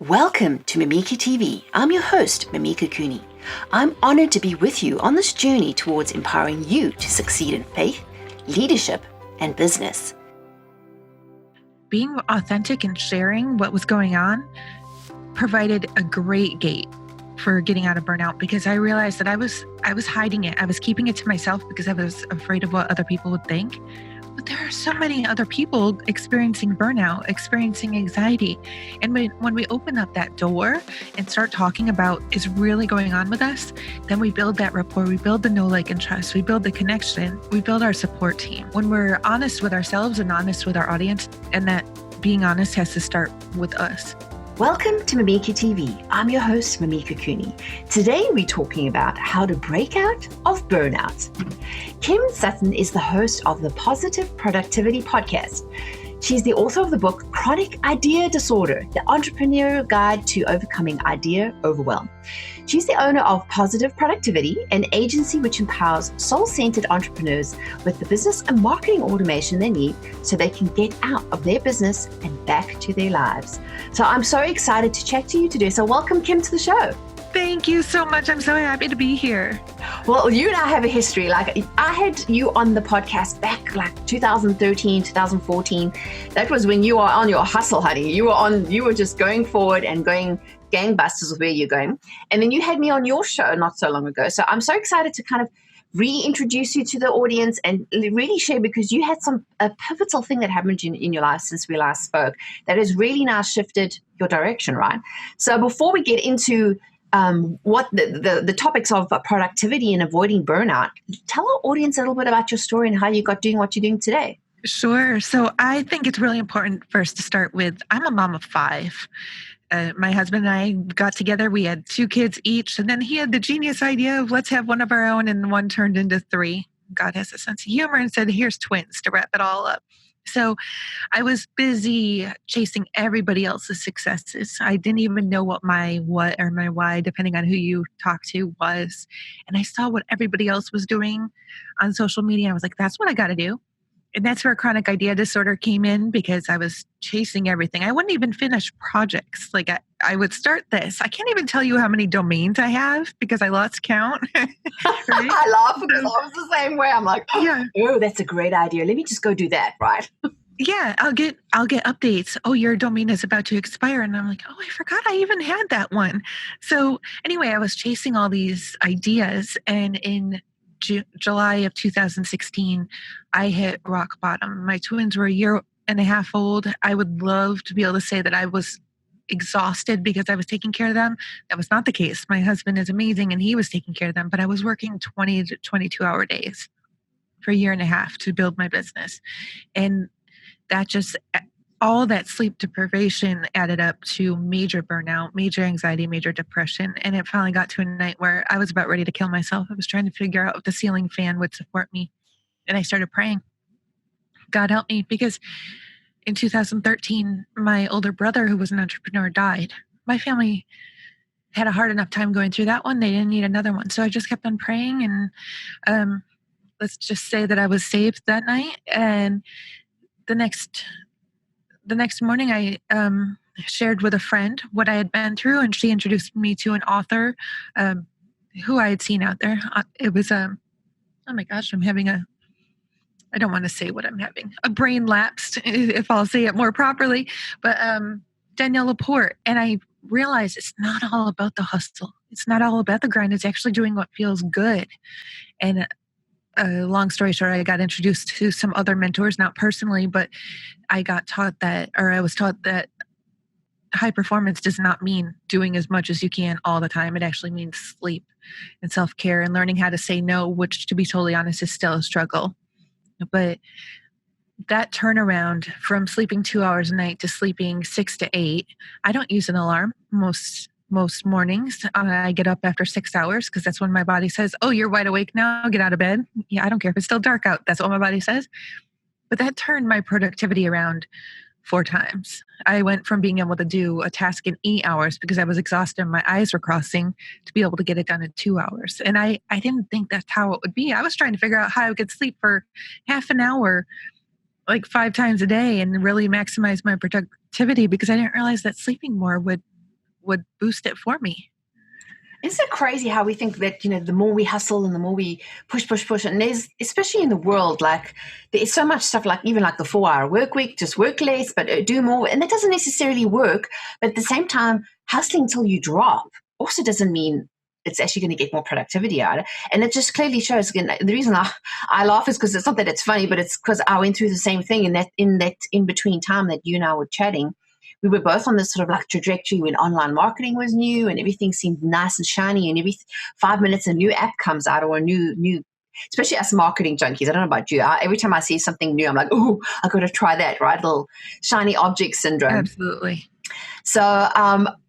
Welcome to Mimika TV. I'm your host, Mimika Cooney. I'm honored to be with you on this journey towards empowering you to succeed in faith, leadership, and business. Being authentic and sharing what was going on provided a great gate for getting out of burnout, because I realized that I was hiding it. I was keeping it to myself because I was afraid of what other people would think. But there are so many other people experiencing burnout, experiencing anxiety. And when we open up that door and start talking about is really going on with us, then we build that rapport, we build the know, like, and trust, we build the connection, we build our support team. When we're honest with ourselves and honest with our audience, and that being honest has to start with us. Welcome to Mimika TV. I'm your host, Mimika Cooney. Today we're talking about how to break out of burnout. Kim Sutton is the host of the Positive Productivity Podcast. She's the author of the book, Chronic Idea Disorder, the Entrepreneurial Guide to Overcoming Idea Overwhelm. She's the owner of Positive Productivity, an agency which empowers soul-centered entrepreneurs with the business and marketing automation they need so they can get out of their business and back to their lives. So I'm so excited to chat to you today. So welcome, Kim, to the show. Thank you so much. I'm so happy to be here. Well, you and I have a history. Like, I had you on the podcast back like 2013, 2014. That was when you were on your hustle, honey. You were just going forward and going gangbusters with where you're going. And then you had me on your show not so long ago. So I'm so excited to kind of reintroduce you to the audience and really share, because you had a pivotal thing that happened in your life since we last spoke that has really now shifted your direction, right? So before we get into what the topics of productivity and avoiding burnout, tell our audience a little bit about your story and how you got doing what you're doing today. Sure. So I think it's really important first to start with, I'm a mom of 5. My husband and I got together. We had 2 kids each, and then he had the genius idea of let's have one of our own, and one turned into 3. God has a sense of humor and said, here's twins to wrap it all up. So I was busy chasing everybody else's successes. I didn't even know what my what or my why, depending on who you talk to, was. And I saw what everybody else was doing on social media. I was like, that's what I got to do. And that's where chronic idea disorder came in, because I was chasing everything. I wouldn't even finish projects. Like I would start this. I can't even tell you how many domains I have because I lost count. Right? I laugh because I was the same way. I'm like, oh, that's a great idea. Let me just go do that, right? Yeah, I'll get updates. Oh, your domain is about to expire. And I'm like, oh, I forgot I even had that one. So anyway, I was chasing all these ideas. And in July of 2016, I hit rock bottom. My twins were a year and a half old. I would love to be able to say that I was exhausted because I was taking care of them. That was not the case. My husband is amazing and he was taking care of them, but I was working 20 to 22-hour days for a year and a half to build my business. And that just, all that sleep deprivation added up to major burnout, major anxiety, major depression. And it finally got to a night where I was about ready to kill myself. I was trying to figure out if the ceiling fan would support me. And I started praying, God help me, because in 2013, my older brother, who was an entrepreneur, died. My family had a hard enough time going through that one. They didn't need another one. So I just kept on praying. And let's just say that I was saved that night. And the next morning, I shared with a friend what I had been through, and she introduced me to an author who I had seen out there. It was oh my gosh, I don't want to say what I'm having, a brain lapse, if I'll say it more properly, but Danielle Laporte. And I realized it's not all about the hustle. It's not all about the grind. It's actually doing what feels good. And long story short, I got introduced to some other mentors, not personally, but I was taught that high performance does not mean doing as much as you can all the time. It actually means sleep and self-care and learning how to say no, which, to be totally honest, is still a struggle. But that turnaround from sleeping 2 hours a night to sleeping 6 to 8, I don't use an alarm most mornings. I get up after 6 hours because that's when my body says, oh, you're wide awake now, get out of bed. Yeah, I don't care if it's still dark out. That's what my body says. But that turned my productivity around 4 times. I went from being able to do a task in 8 hours because I was exhausted and my eyes were crossing to be able to get it done in 2 hours. And I didn't think that's how it would be. I was trying to figure out how I could sleep for half an hour, like 5 times a day, and really maximize my productivity, because I didn't realize that sleeping more would would boost it for me. Isn't it crazy how we think that, the more we hustle and the more we push, and there's, especially in the world, like there's so much stuff like even like the 4-hour work week, just work less, but do more. And that doesn't necessarily work. But at the same time, hustling till you drop also doesn't mean it's actually going to get more productivity out of it. And it just clearly shows, again, the reason I laugh is because it's not that it's funny, but it's because I went through the same thing in that in between time that you and I were chatting. We were both on this sort of like trajectory when online marketing was new and everything seemed nice and shiny, and every 5 minutes a new app comes out or a new, especially us marketing junkies. I don't know about you. Every time I see something new, I'm like, oh, I got to try that, right? Little shiny object syndrome. Absolutely. So,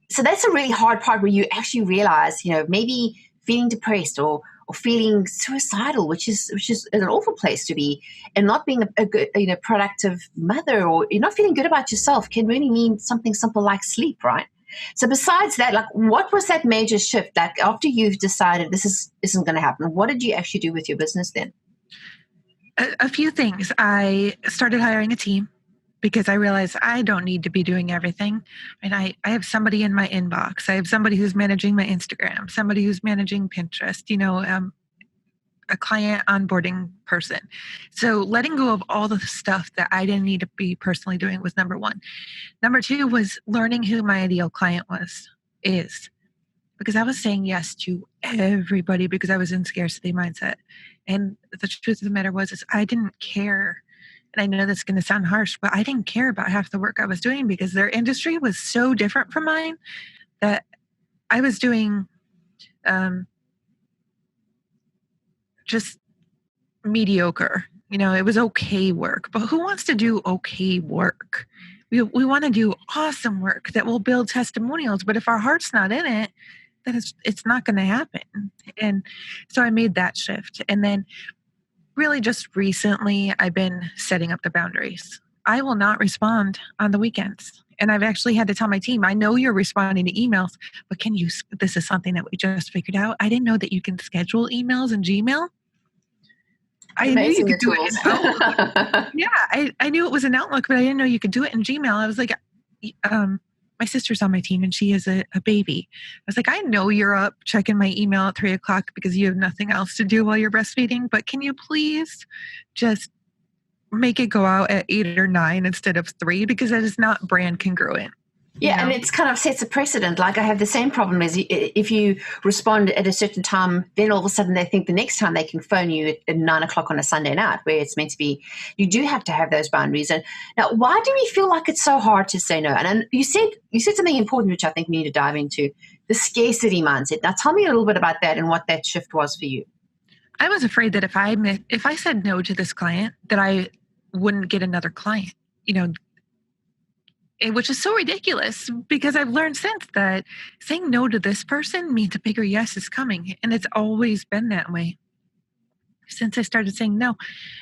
so that's a really hard part where you actually realize, maybe feeling depressed or feeling suicidal, which is an awful place to be, and not being a good, productive mother, or you're not feeling good about yourself can really mean something simple like sleep, right? So besides that, like, what was that major shift? Like after you've decided this isn't going to happen, what did you actually do with your business then? A few things. I started hiring a team because I realized I don't need to be doing everything. And I have somebody in my inbox. I have somebody who's managing my Instagram, somebody who's managing Pinterest, a client onboarding person. So letting go of all the stuff that I didn't need to be personally doing was number one. Number two was learning who my ideal client is. Because I was saying yes to everybody because I was in scarcity mindset. And the truth of the matter is I didn't care. And I know that's going to sound harsh, but I didn't care about half the work I was doing because their industry was so different from mine that I was doing just mediocre. It was okay work, but who wants to do okay work? We want to do awesome work that will build testimonials, but if our heart's not in it, then it's not going to happen. And so I made that shift. And then really just recently, I've been setting up the boundaries. I will not respond on the weekends. And I've actually had to tell my team, I know you're responding to emails, but this is something that we just figured out. I didn't know that you can schedule emails in Gmail. I knew you could do it in Outlook. Yeah, I knew it was in Outlook, but I didn't know you could do it in Gmail. I was like, my sister's on my team and she is a baby. I was like, I know you're up checking my email at 3:00 because you have nothing else to do while you're breastfeeding, but can you please just make it go out at 8 or 9 instead of 3, because that is not brand congruent. Yeah, and it's kind of sets a precedent. Like I have the same problem as if you respond at a certain time, then all of a sudden they think the next time they can phone you at 9:00 on a Sunday night where it's meant to be. You do have to have those boundaries. And now, why do we feel like it's so hard to say no? And you said something important, which I think we need to dive into, the scarcity mindset. Now, tell me a little bit about that and what that shift was for you. I was afraid that if I said no to this client, that I wouldn't get another client, which is so ridiculous because I've learned since that saying no to this person means a bigger yes is coming. And it's always been that way since I started saying no.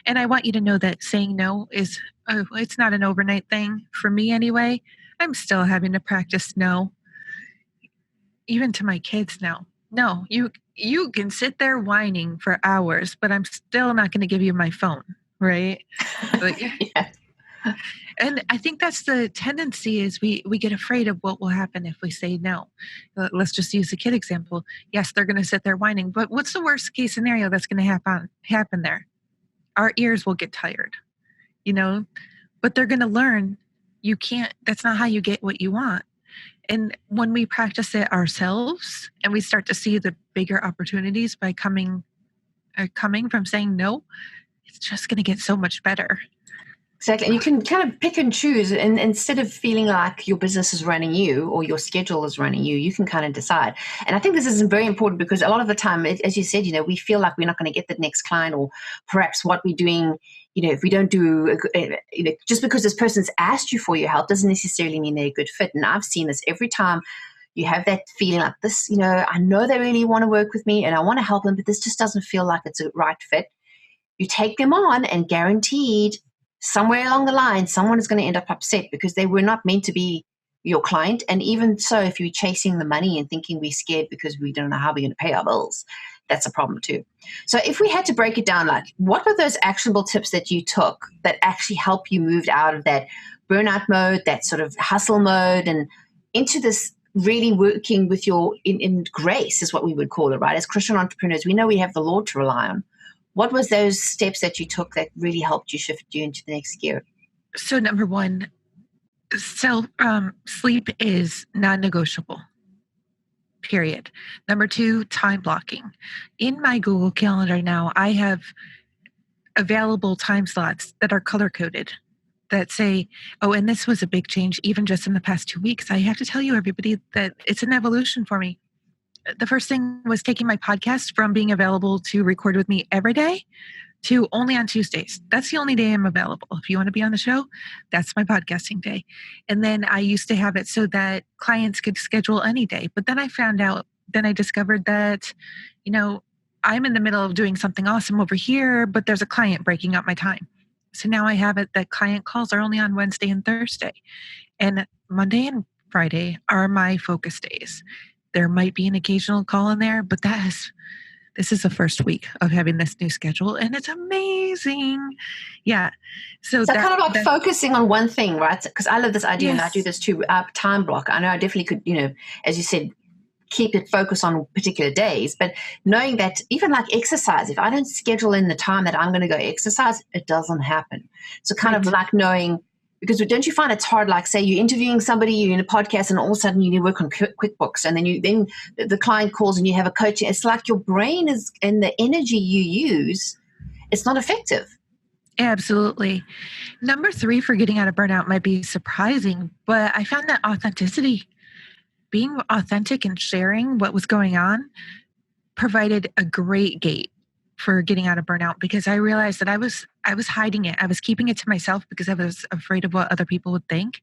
And I want you to know that saying no it's not an overnight thing for me anyway. I'm still having to practice no, even to my kids now. No, you can sit there whining for hours, but I'm still not going to give you my phone, right? Yeah. And I think that's the tendency is we get afraid of what will happen if we say no. Let's just use the kid example. Yes, they're going to sit there whining, but what's the worst case scenario that's going to happen there? Our ears will get tired, but they're going to learn that's not how you get what you want. And when we practice it ourselves and we start to see the bigger opportunities by coming from saying no, it's just going to get so much better. Exactly. And you can kind of pick and choose, and instead of feeling like your business is running you or your schedule is running you, you can kind of decide. And I think this is very important because a lot of the time, as you said, we feel like we're not going to get the next client, or perhaps what we're doing, if we don't do, just because this person's asked you for your help doesn't necessarily mean they're a good fit. And I've seen this every time. You have that feeling like this, I know they really want to work with me and I want to help them, but this just doesn't feel like it's a right fit. You take them on and guaranteed somewhere along the line, someone is going to end up upset because they were not meant to be your client. And even so, if you're chasing the money and thinking we're scared because we don't know how we're going to pay our bills, that's a problem too. So if we had to break it down, like what were those actionable tips that you took that actually help you move out of that burnout mode, that sort of hustle mode, and into this really working with your in grace is what we would call it, right? As Christian entrepreneurs, we know we have the Lord to rely on. What was those steps that you took that really helped you shift you into the next gear? So number one, sleep is non-negotiable. Period. Number two, time blocking. In my Google Calendar now, I have available time slots that are color coded that say, oh, and this was a big change even just in the past 2 weeks. I have to tell you, everybody, that it's an evolution for me. The first thing was taking my podcast from being available to record with me every day to only on Tuesdays. That's the only day I'm available. If you want to be on the show, that's my podcasting day. And then I used to have it so that clients could schedule any day. But then I discovered that, I'm in the middle of doing something awesome over here, but there's a client breaking up my time. So now I have it that client calls are only on Wednesday and Thursday. And Monday and Friday are my focus days. There might be an occasional call in there, but this is the first week of having this new schedule, and it's amazing. Yeah. So kind of like focusing on one thing, right? Because I love this idea, yes. and I do this too. Time block. I know I definitely could, as you said, keep it focused on particular days. But knowing that even like exercise, if I don't schedule in the time that I'm going to go exercise, it doesn't happen. So kind of like knowing. Because don't you find it's hard, like say you're interviewing somebody, you're in a podcast, and all of a sudden you need to work on QuickBooks, and then the client calls and you have a coaching. It's like your brain is, and the energy you use, it's not effective. Absolutely. Number 3 for getting out of burnout might be surprising, but I found that authenticity, being authentic and sharing what was going on, provided a great gate for getting out of burnout, because I realized that I was hiding it. I was keeping it to myself because I was afraid of what other people would think.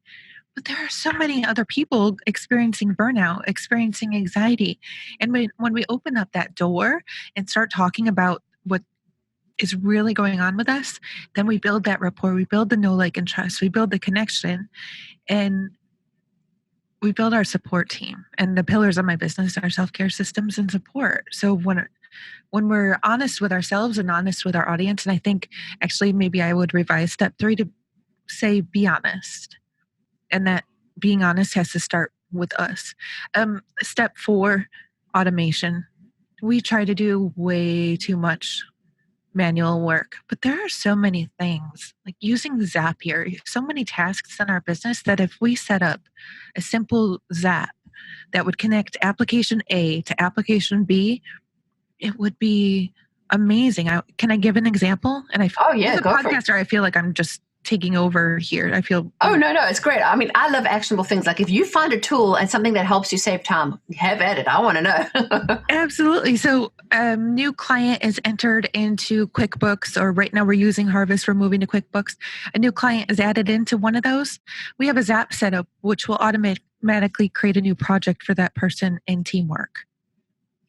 But there are so many other people experiencing burnout, experiencing anxiety. And when we open up that door and start talking about what is really going on with us, then we build that rapport. We build the know, like, and trust. We build the connection, and we build our support team. And the pillars of my business are self-care systems and support. So when we're honest with ourselves and honest with our audience, and I think actually maybe I would revise step 3 to say, be honest. And that being honest has to start with us. Step 4, automation. We try to do way too much manual work, but there are so many things like using Zapier, so many tasks in our business that if we set up a simple Zap that would connect application A to application B, it would be amazing. Can I give an example? And as a podcaster, I feel like I'm just taking over here. I feel. Oh, no, it's great. I mean, I love actionable things. Like if you find a tool and something that helps you save time, have at it. I want to know. Absolutely. So new client is entered into QuickBooks, or right now we're using Harvest. We're moving to QuickBooks. A new client is added into one of those. We have a Zap setup, which will automatically create a new project for that person in Teamwork.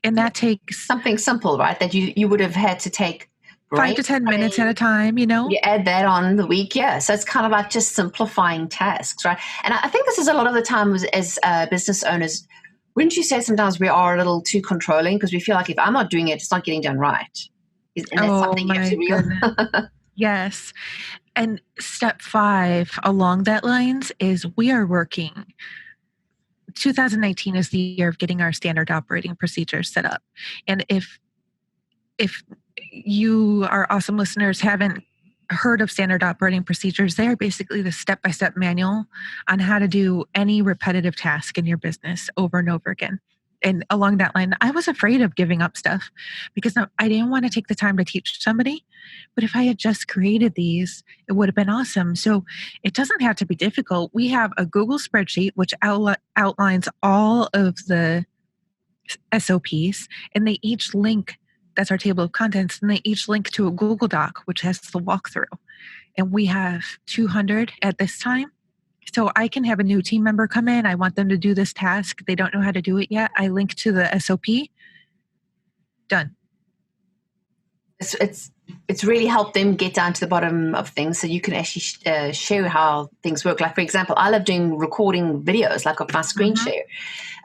And that takes something simple, right? That you would have had to take 5 to 10 minutes at a time, You add that on the week, yeah. So it's kind of like just simplifying tasks, right? And I think this is a lot of the time as business owners, wouldn't you say sometimes we are a little too controlling because we feel like if I'm not doing it, it's not getting done right. And that's something you have to realize. Yes. And step 5 along that lines is we are working. 2019 is the year of getting our standard operating procedures set up. And if you, our awesome listeners, haven't heard of standard operating procedures, they are basically the step-by-step manual on how to do any repetitive task in your business over and over again. And along that line, I was afraid of giving up stuff because I didn't want to take the time to teach somebody. But if I had just created these, it would have been awesome. So it doesn't have to be difficult. We have a Google spreadsheet, which outlines all of the SOPs, and they each link. That's our table of contents, and they each link to a Google Doc, which has the walkthrough. And we have 200 at this time. So I can have a new team member come in. I want them to do this task. They don't know how to do it yet. I link to the SOP. Done. It's really helped them get down to the bottom of things so you can actually share how things work. Like, for example, I love doing recording videos, like of my screen share.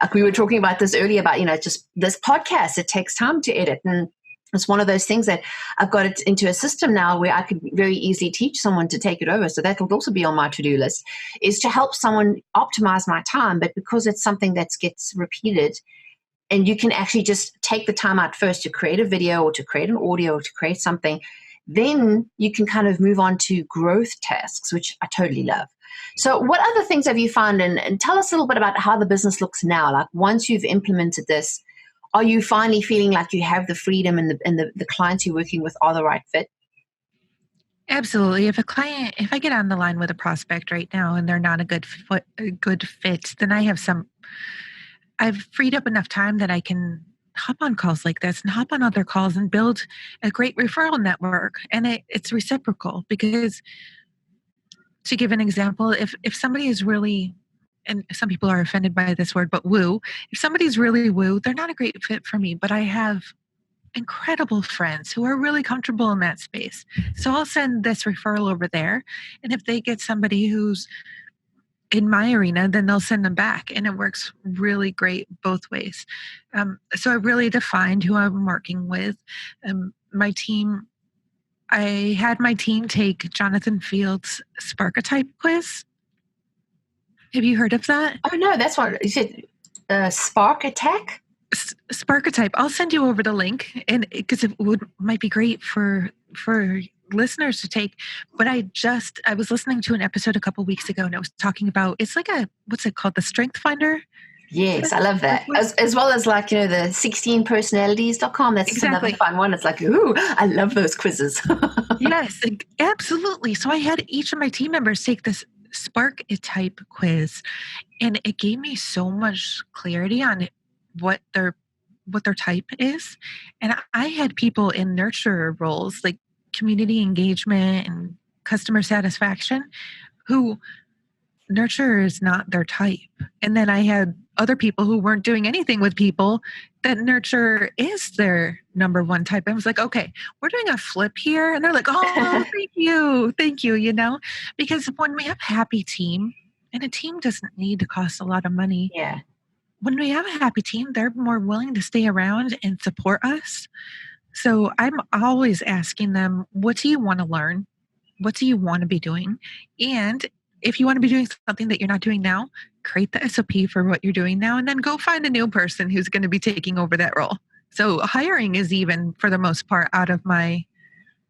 Like we were talking about this earlier about, just this podcast, it takes time to edit. And It's one of those things that I've got it into a system now where I could very easily teach someone to take it over. So that would also be on my to-do list, is to help someone optimize my time. But because it's something that gets repeated, and you can actually just take the time out first to create a video or to create an audio or to create something, then you can kind of move on to growth tasks, which I totally love. So what other things have you found? And tell us a little bit about how the business looks now. Like once you've implemented this, are you finally feeling like you have the freedom and the clients you're working with are the right fit? Absolutely. If I get on the line with a prospect right now and they're not a good fit, then I've freed up enough time that I can hop on calls like this and hop on other calls and build a great referral network. And it's reciprocal, because to give an example, if somebody is really, and some people are offended by this word, but woo, if somebody's really woo, they're not a great fit for me, but I have incredible friends who are really comfortable in that space. So I'll send this referral over there. And if they get somebody who's in my arena, then they'll send them back. And it works really great both ways. So I really defined who I'm working with. My team, I had my team take Jonathan Field's Sparketype quiz. Have you heard of that? Oh, no, that's what you said. Spark Attack? Sparketype. I'll send you over the link, and because it might be great for listeners to take. But I was listening to an episode a couple weeks ago, and it was talking about, it's like what's it called? The Strength Finder. Yes, I love that. As well as like, the 16personalities.com. That's exactly another fun one. It's like, ooh, I love those quizzes. Yes, absolutely. So I had each of my team members take this Sparketype quiz, and it gave me so much clarity on what their type is. And I had people in nurture roles like community engagement and customer satisfaction who nurture is not their type. And then I had other people who weren't doing anything with people that nurture is their number one type. I was like, okay, we're doing a flip here. And they're like, oh, thank you, because when we have a happy team, and a team doesn't need to cost a lot of money. Yeah. When we have a happy team, they're more willing to stay around and support us. So I'm always asking them, what do you want to learn? What do you want to be doing? And if you want to be doing something that you're not doing now, create the SOP for what you're doing now, and then go find a new person who's going to be taking over that role. So hiring is even, for the most part, out of my...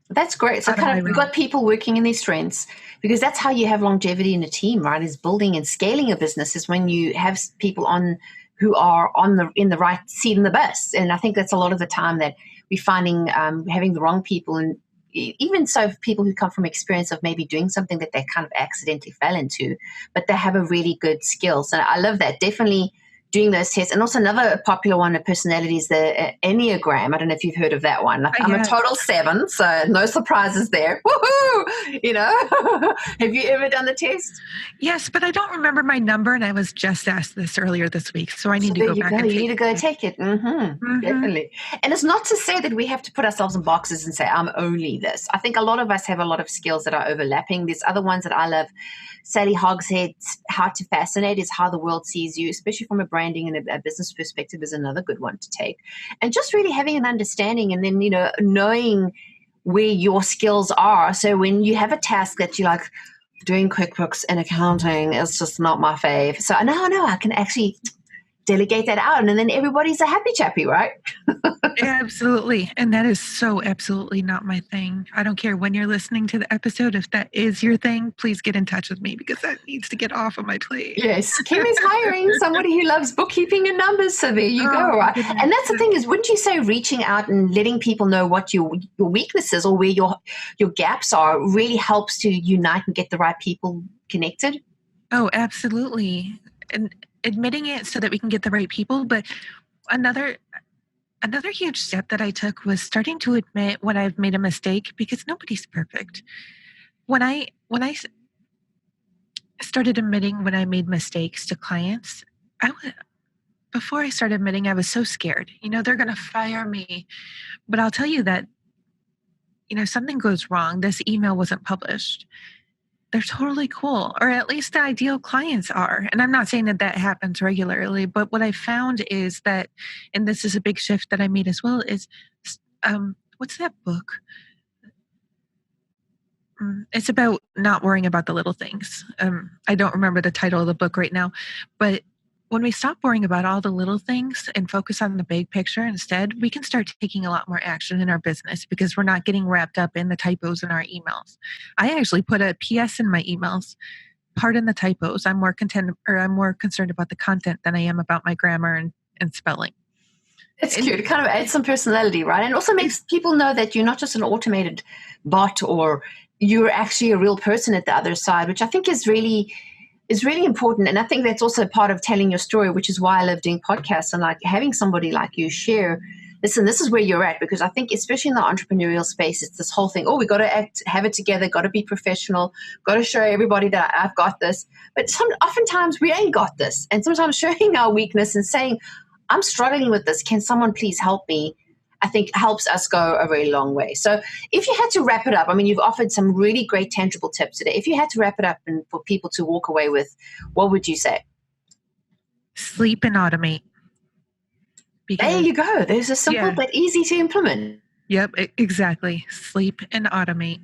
That's great. So kind of you've got people working in their strengths, because that's how you have longevity in a team, right? Is building and scaling a business is when you have people who are in the right seat in the bus. And I think that's a lot of the time that we're finding having the wrong people, and even so people who come from experience of maybe doing something that they kind of accidentally fell into, but they have a really good skill. So I love that. Definitely doing those tests. And also another popular one of personality is the Enneagram. I don't know if you've heard of that one. I'm a total 7, so no surprises there. Woohoo! Have you ever done the test? Yes, but I don't remember my number, and I was just asked this earlier this week, so I need to go back and you need to go take it. Definitely. And it's not to say that we have to put ourselves in boxes and say, I'm only this. I think a lot of us have a lot of skills that are overlapping. There's other ones that I love. Sally Hogshead's How to Fascinate is how the world sees you, especially from a branding and a business perspective, is another good one to take. And just really having an understanding, and then, knowing where your skills are. So when you have a task that you're like, doing QuickBooks and accounting is just not my fave. So no, I can actually delegate that out, and then everybody's a happy chappy, right? Absolutely. And that is so absolutely not my thing. I don't care when you're listening to the episode. If that is your thing, please get in touch with me, because that needs to get off of my plate. Yes. Kim is hiring somebody who loves bookkeeping and numbers. So there you go. Right? And that's the thing is, wouldn't you say reaching out and letting people know what your weaknesses or where your gaps are really helps to unite and get the right people connected? Oh, absolutely. And admitting it so that we can get the right people. But another huge step that I took was starting to admit when I've made a mistake, because nobody's perfect. When I started admitting when I made mistakes to clients, before I started admitting, I was so scared. They're going to fire me. But I'll tell you that, something goes wrong. This email wasn't published. They're totally cool, or at least the ideal clients are. And I'm not saying that happens regularly, but what I found is that, and this is a big shift that I made as well, is what's that book? It's about not worrying about the little things. I don't remember the title of the book right now, but when we stop worrying about all the little things and focus on the big picture instead, we can start taking a lot more action in our business because we're not getting wrapped up in the typos in our emails. I actually put a PS in my emails. Pardon the typos. I'm more concerned about the content than I am about my grammar and spelling. It's cute. It kind of adds some personality, right? And also makes people know that you're not just an automated bot, or you're actually a real person at the other side, which I think is really important. And I think that's also part of telling your story, which is why I love doing podcasts and like having somebody like you share, listen, this is where you're at. Because I think especially in the entrepreneurial space, it's this whole thing, oh, we got to have it together, got to be professional, got to show everybody that I've got this. But oftentimes we ain't got this. And sometimes showing our weakness and saying, I'm struggling with this, can someone please help me, I think helps us go a very long way. So if you had to wrap it up, I mean, you've offered some really great tangible tips today. If you had to wrap it up and for people to walk away with, what would you say? Sleep and automate. There you go. There's a simple but easy to implement. Yep, exactly. Sleep and automate.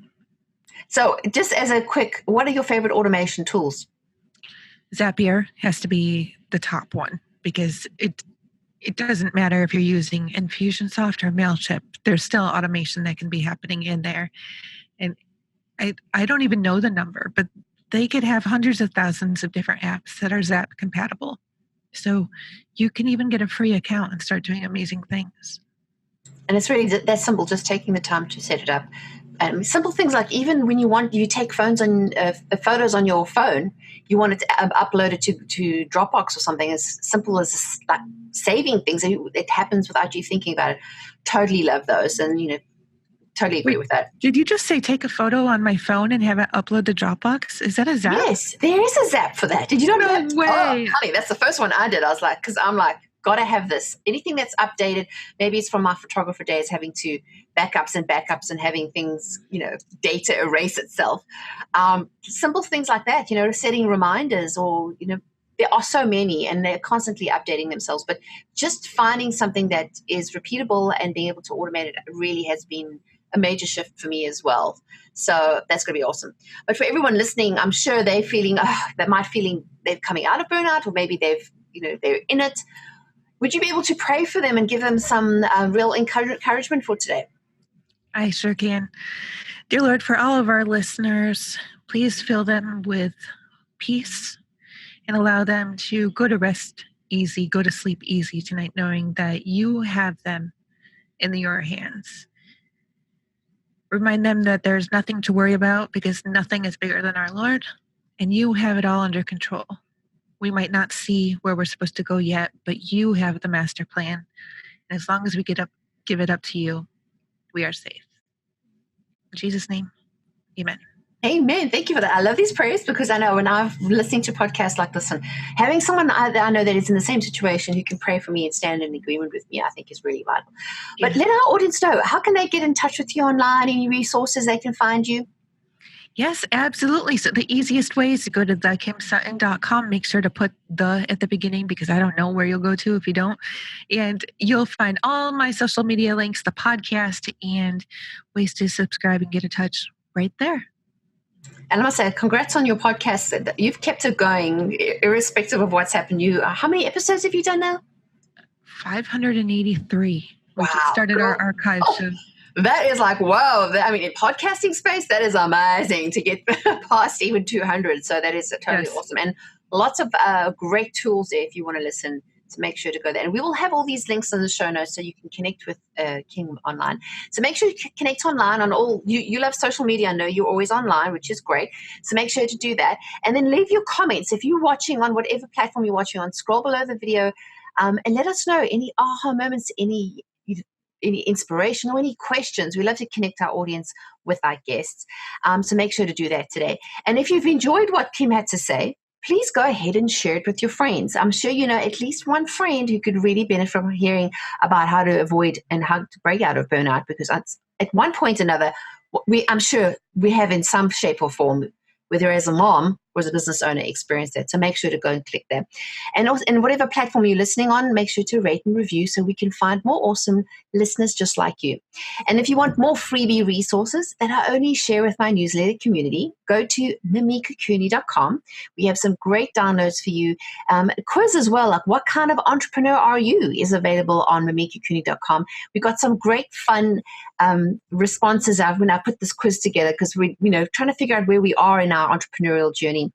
So just as a quick, what are your favorite automation tools? Zapier has to be the top one because it doesn't matter if you're using Infusionsoft or MailChimp. There's still automation that can be happening in there. And I don't even know the number, but they could have hundreds of thousands of different apps that are Zap compatible. So you can even get a free account and start doing amazing things. And it's really that simple, just taking the time to set it up. Simple things like even when you take photos on your phone, you want it to upload it to Dropbox or something as simple as like saving things. It happens without you thinking about it. Totally love those, and totally agree with that. Did you just say take a photo on my phone and have it upload to Dropbox? Is that a Zap? Yes, there is a Zap for that. Did you not know that? No way. Oh, honey, that's the first one I did. I was like, because I'm like, gotta have this. Anything that's updated, maybe it's from my photographer days, having to backups and having things, data erase itself. Simple things like that, setting reminders or, there are so many and they're constantly updating themselves. But just finding something that is repeatable and being able to automate it really has been a major shift for me as well. So that's going to be awesome. But for everyone listening, I'm sure they're feeling, they're coming out of burnout, or maybe they're in it. Would you be able to pray for them and give them some real encouragement for today? I sure can. Dear Lord, for all of our listeners, please fill them with peace and allow them to go to rest easy, go to sleep easy tonight, knowing that you have them in your hands. Remind them that there's nothing to worry about because nothing is bigger than our Lord, and you have it all under control. We might not see where we're supposed to go yet, but you have the master plan. And as long as we give it up to you, we are safe. In Jesus' name, amen. Amen. Thank you for that. I love these prayers because I know when I'm listening to podcasts like this and having someone I know that is in the same situation who can pray for me and stand in agreement with me, I think is really vital. Yeah. But let our audience know, how can they get in touch with you online? Any resources they can find you? Yes, absolutely. So the easiest way is to go to thekimsutton.com. Make sure to put the at the beginning because I don't know where you'll go to if you don't. And you'll find all my social media links, the podcast, and ways to subscribe and get in touch right there. And I must say, congrats on your podcast. You've kept it going irrespective of what's happened. How many episodes have you done now? 583. Wow. We just started our archive show. That is like, whoa. I mean, in podcasting space, that is amazing to get past even 200. So that is totally awesome. And lots of great tools there if you want to listen. So make sure to go there. And we will have all these links in the show notes so you can connect with Kim online. So make sure you connect online on all. You love social media. I know you're always online, which is great. So make sure to do that. And then leave your comments. If you're watching on whatever platform you're watching on, scroll below the video and let us know any aha moments, any inspiration or any questions. We love to connect our audience with our guests. So make sure to do that today. And if you've enjoyed what Kim had to say, please go ahead and share it with your friends. I'm sure you know at least one friend who could really benefit from hearing about how to avoid and how to break out of burnout, because at one point or another, I'm sure we have in some shape or form, whether as a mom, or as a business owner experienced that. So make sure to go and click there. And also, in whatever platform you're listening on, make sure to rate and review so we can find more awesome listeners just like you. And if you want more freebie resources that I only share with my newsletter community, go to mimikacooney.com. We have some great downloads for you. A quiz as well, like what kind of entrepreneur are you, is available on mimikacooney.com. We've got some great fun responses out when I put this quiz together, because we're trying to figure out where we are in our entrepreneurial journey.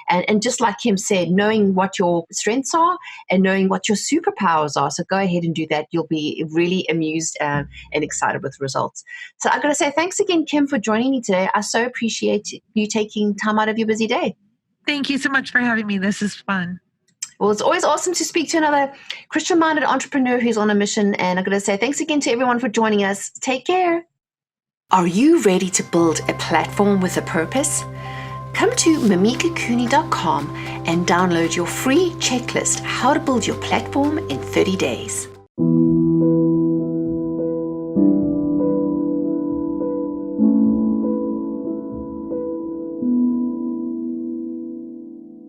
And just like Kim said, knowing what your strengths are and knowing what your superpowers are. So go ahead and do that. You'll be really amused and excited with the results. So I've got to say thanks again, Kim, for joining me today. I so appreciate you taking time out of your busy day. Thank you so much for having me. This is fun. Well, it's always awesome to speak to another Christian-minded entrepreneur who's on a mission. And I'm going to say thanks again to everyone for joining us. Take care. Are you ready to build a platform with a purpose? Come to mimikacooney.com and download your free checklist, How to Build Your Platform in 30 Days.